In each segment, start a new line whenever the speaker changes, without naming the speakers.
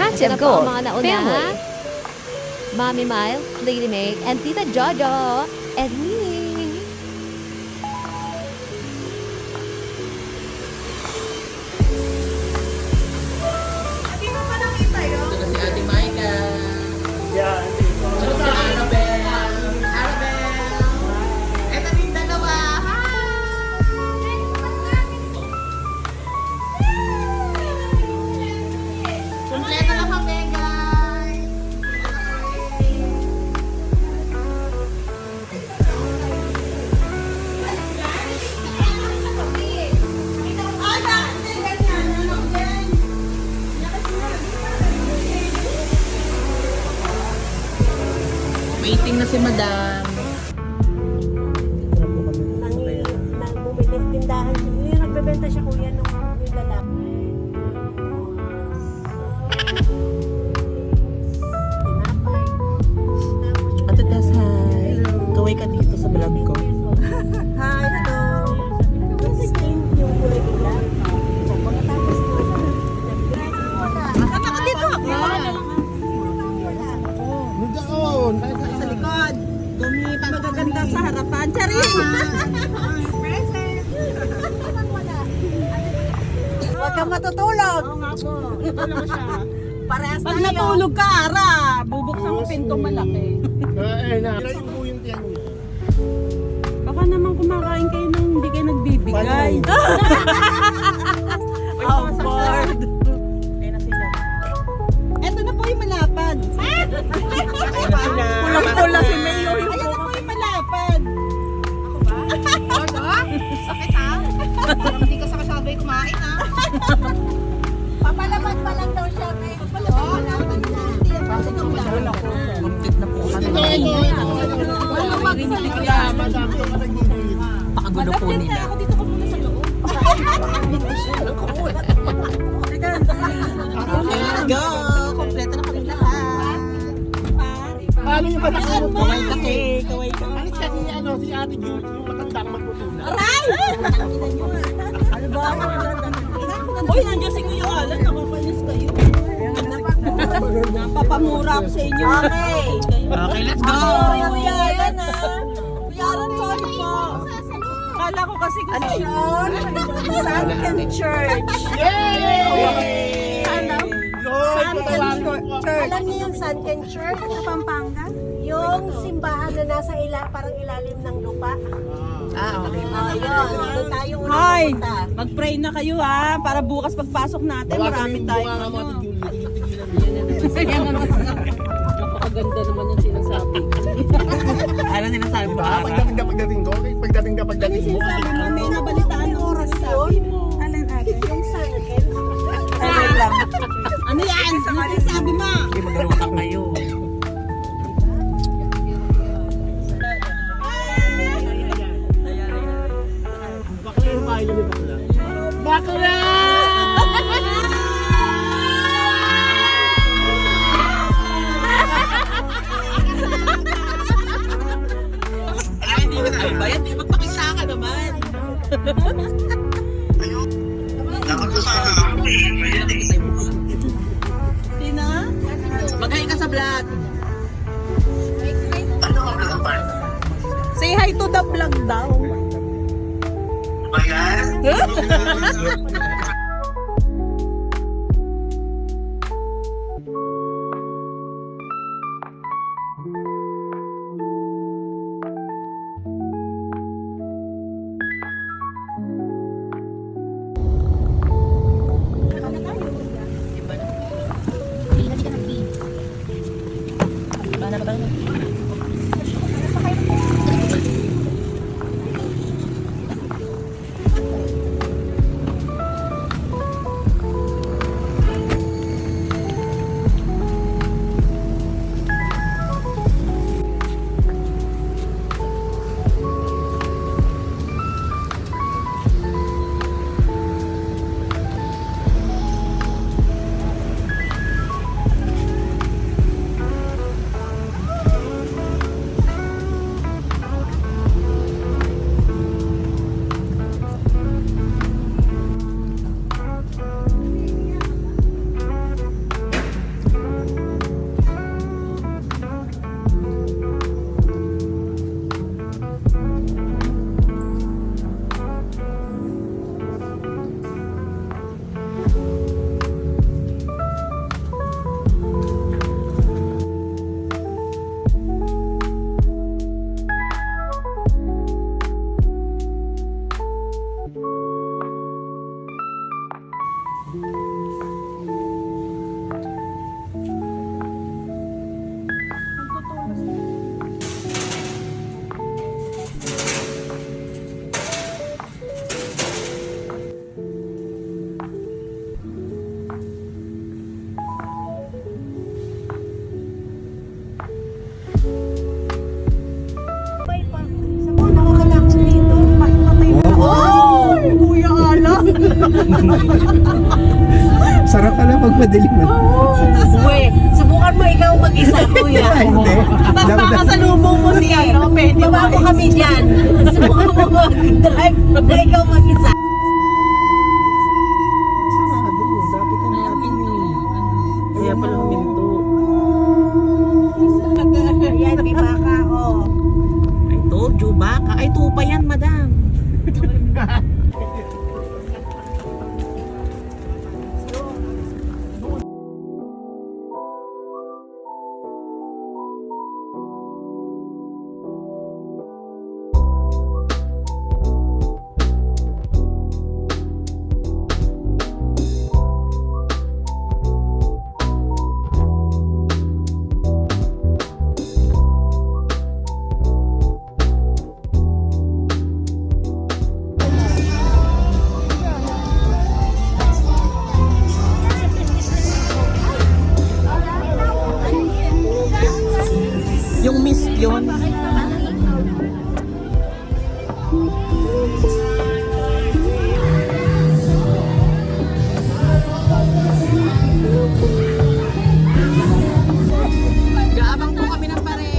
Hatch of Gold Family. Mommy Mile, Lady May, and Tita Jojo, and me.
Ito na si Ate Maika. Ito si Annabelle. Ito din dalawa. Kompleto na kami, guys. Waiting na si Madam.
Tindahan siya. Nagbebenta siya kuya nung yung lalaki. Tinapay.
Ate Tess, hi. Kaway ka dito sa vlog ko.
Hi, hello. Skin yung kulay nila. Pagkatapos
Akata ka dito ako.
Doon!
Sa likod. Dumi pa magaganda sa harapan. Charing!
Huwag kang matutulog. Parehas
Pag
tayo.
natulog ka, Ara, bubuksan mo pintong malaki.
Yung po yung tiyan niya.
Baka naman kumakain kayo nang hindi kayo nagbibigay.
I'm bored.
Ayun na sila. Eto na po yung malapad. Pulang-pula si Mayo. Ayun na po yung malapad.
Sakit ha? Hindi ka sa kasabay kumain ha?
Papalaman pa lang daw siya. Papalaman pa lang.
Muntik na po kami.
Madami ka pa nag-iit.
Pakagulo po nila.
Ako dito ko muna sa loob.
Okay, let's go. Kompleto na kami lahat.
Paano yung matakot?
Kaway kasi. Kaway ka.
Alis kasi si Ate Jules, yung matandang magputunan.
Uy, nandiyan si Kuya Alan. Nakakainis kayo. Napapamura ako sa inyo.
Okay.
Okay, let's go.
Sorry, Kuya Alan ha. Kuya Alan, sorry po.
Kala ko kasi
Ano yun? Sunken Church.
Yay!
Sunken Church. Alam niyo yung Sunken Church? Sa Pampanga? Yung simbahan na nasa parang ilalim ng lupa.
okay.
Yun. Doon tayo unang
Hi!
pupunta.
Mag-pray na kayo ha, para bukas pagpasok natin, marami tayo. Yan naman. Napakaganda naman yung sinasabi. Ano sinasabi mo?
Pagdating ko, pagdating mo.
May nabalitaan ng oras sabi mo.
Alin ate? Yung Sunken.
Ay, lang. Ano yan? Ano sinasabi mo? Hindi mag-alutang kayo.
Bakla yung bahay ni Bakla. Bakla!
Ay, hindi mo na ba yan? Hindi magpakita ka naman. Tina? Mag-hi ka sa vlog. Say hi to the vlog daw.
Sarap pala pag madilim.
Uy, subukan mo ikaw mag-isa, kuya.
Hindi.
Tapos makasalubong mo siya, no? Pwede ba mo kami dyan? Subukan mo mag-drive na ikaw mag-isa.
Sarado. Dapat na natin
Kaya pala huminto.
Ayan, may baka, oh.
I told you, baka. Ay, tupa yan, madam. Yung mist yun. Gaabang po kami ng pare.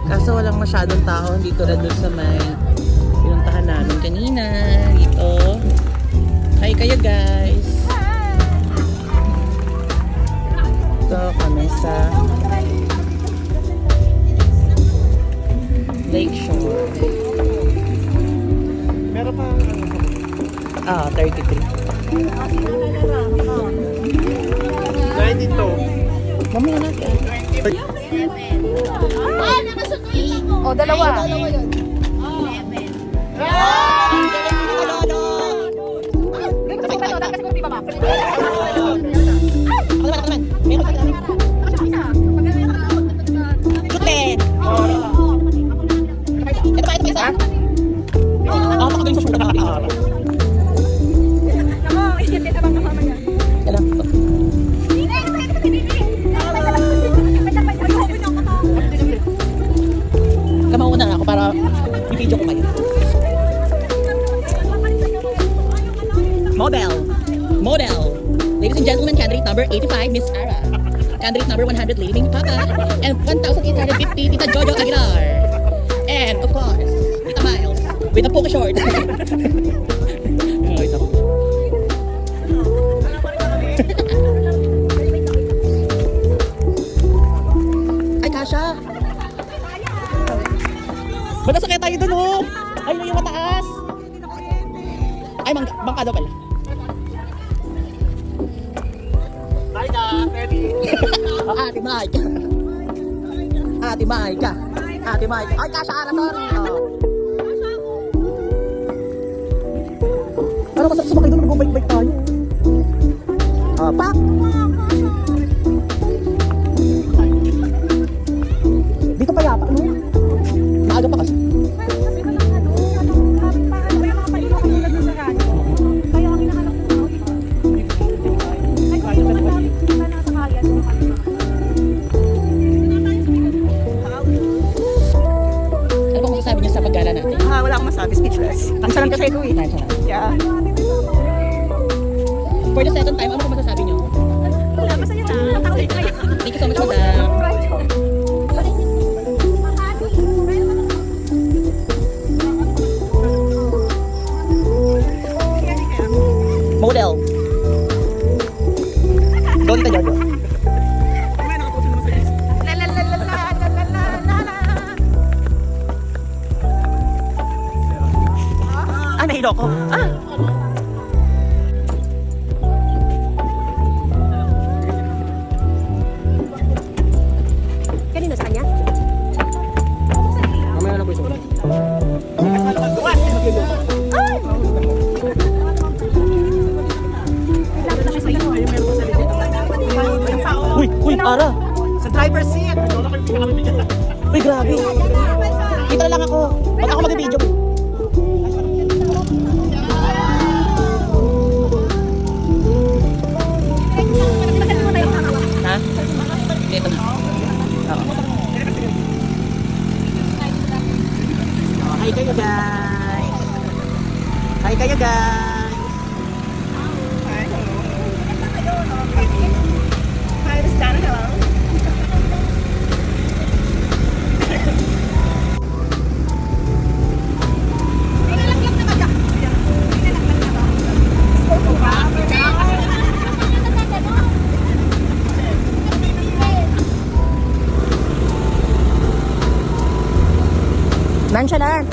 Kaso walang masyadong tao, dito na doon sa may pinuntahan namin kanina. Dito. Hi kayo guys. Ito kami sa Lakeshore.
Meron pa
33.
Dahil dito.
Mamaya natin.
O, dalawa.
Kamauna na ako para i-video ko kayo. Model. Ladies and gentlemen, candidate number 85, Miss Ara. Candidate number 100, Lady Ming Papa. And 1,850, Tita Jojo Aguilar. And of course, Tita Miles with a polka short. Oh, ito. Ay, Kasha. Malasakay tayo dun, oh. Ay, yung mataas. Ay, bangka daw pala.
Tayo na, ready.
Ate Mike. Ate Mike. Ate Mike. Ay, Kasha, sorry. Oh. Pero masarap sumakay doon, mag-bike-bike tayo. Pak! Dito pa yata, no? Maaga pa kasi. Ano bang masasabi niya sa paggala natin?
Wala akong masabi, speechless. Tansya lang kasi ito eh.
Tansya lang.
Yeah.
For the second time, ano bang masasabi niyo?
Wala, masaya na.
Thank you so much, madam. Model. Go, Tita Jojo. Nahilo ko.
Kanino sa kanya?
Mamaya na po isa.
Uy, Ara.
Sa driver's seat.
Uy, grabe. Dito na lang ako. Ba't ako mag-video? Ha? Dito na. Oo. Hi kayo guys. Hi kayo guys.
Hi, this is Dana. Hello.
Nonchalant.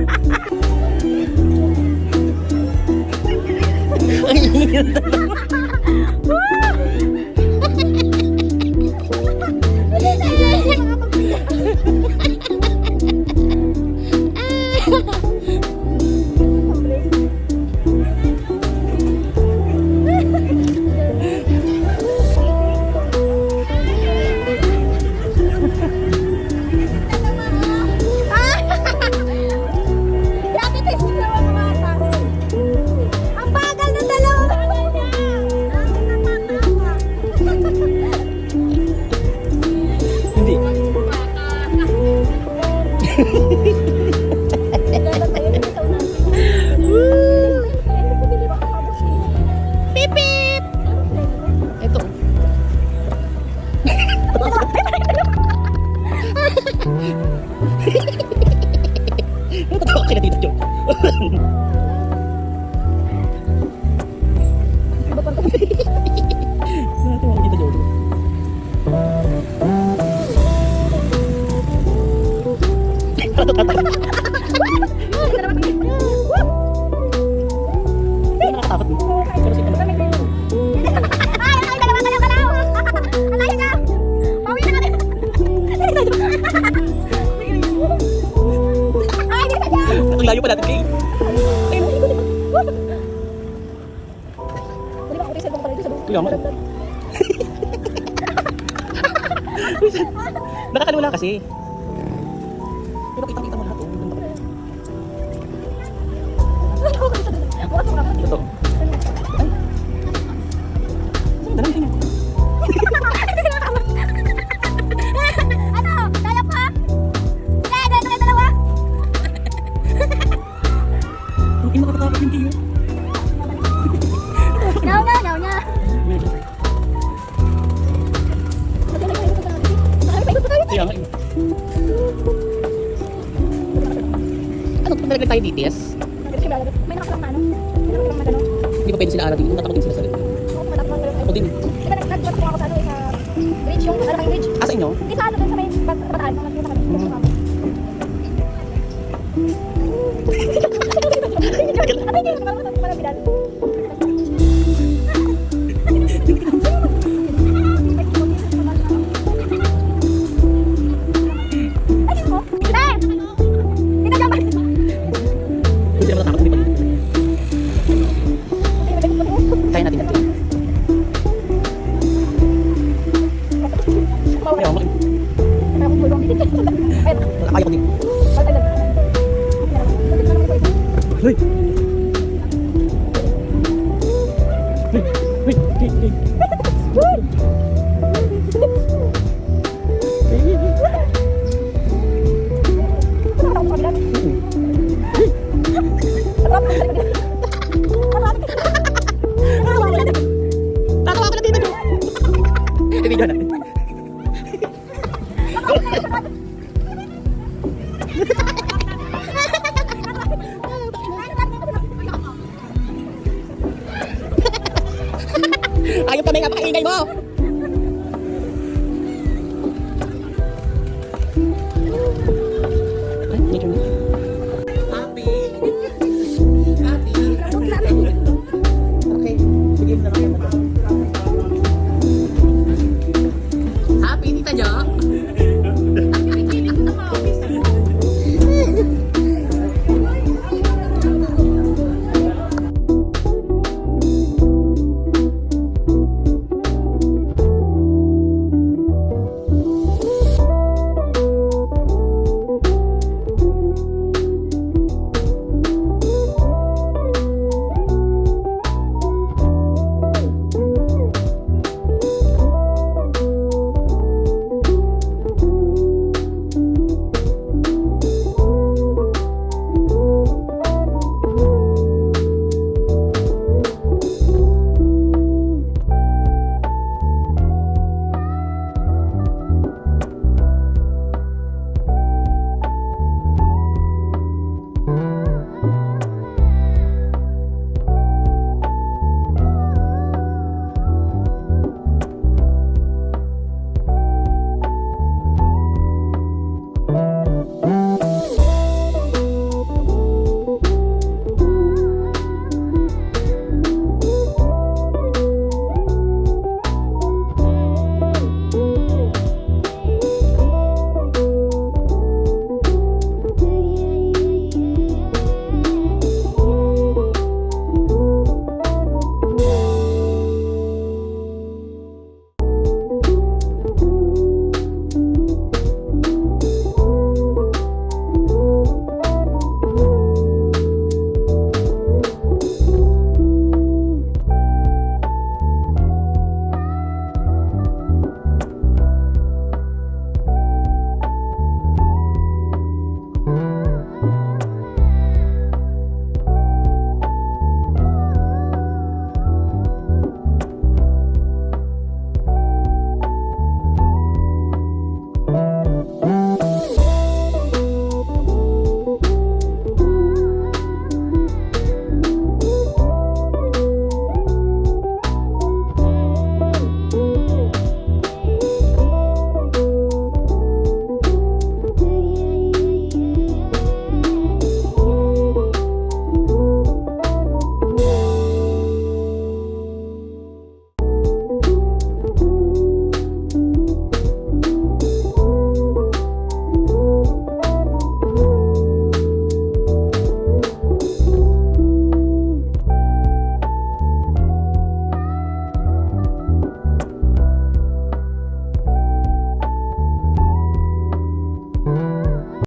Ang ingay ng dalawa.
Ang bagal ng dalawa.
Hindi. Pip pip. Ito. Natawa ka na dito, Jo. Natawa ka dito, Jo. Nakakatakot mo. Pero sige naman. Ang layo pa natin, Kay. Kaya mo. Nakakalula kasi. Pero kita-kita mo lahat. Ito. Ay. Saan dalang tingin? Ang nakakatakot yung tingin. Kaya nga. Ano, kung nalaglag tayo DTS?
May nakaklang ano? May nakaklang magano?
Hindi pa pwede sila araw dito. Natatakot din sila sa rin.
Oo, malapit lang.
Ako din.
Di ba nag-vlog po ako sa ano sa bridge yung ano kayong bridge?
Ah, sa inyo?
Di sa ano dun sa may bataan nung nagpunta kami. Kasi mama. Ano yun? Parang bidal. Ay, dito mo? Dito! Dito dyan ba?
Hindi sila matatakot. Hindi pa. Kaya natin natin. Kaya nga. Kaya ko din. Hoy! Hoy! Hoy! Hoy! Tatawa ko na dito. Ibigyan natin. Ayaw kami nga pakaingay mo!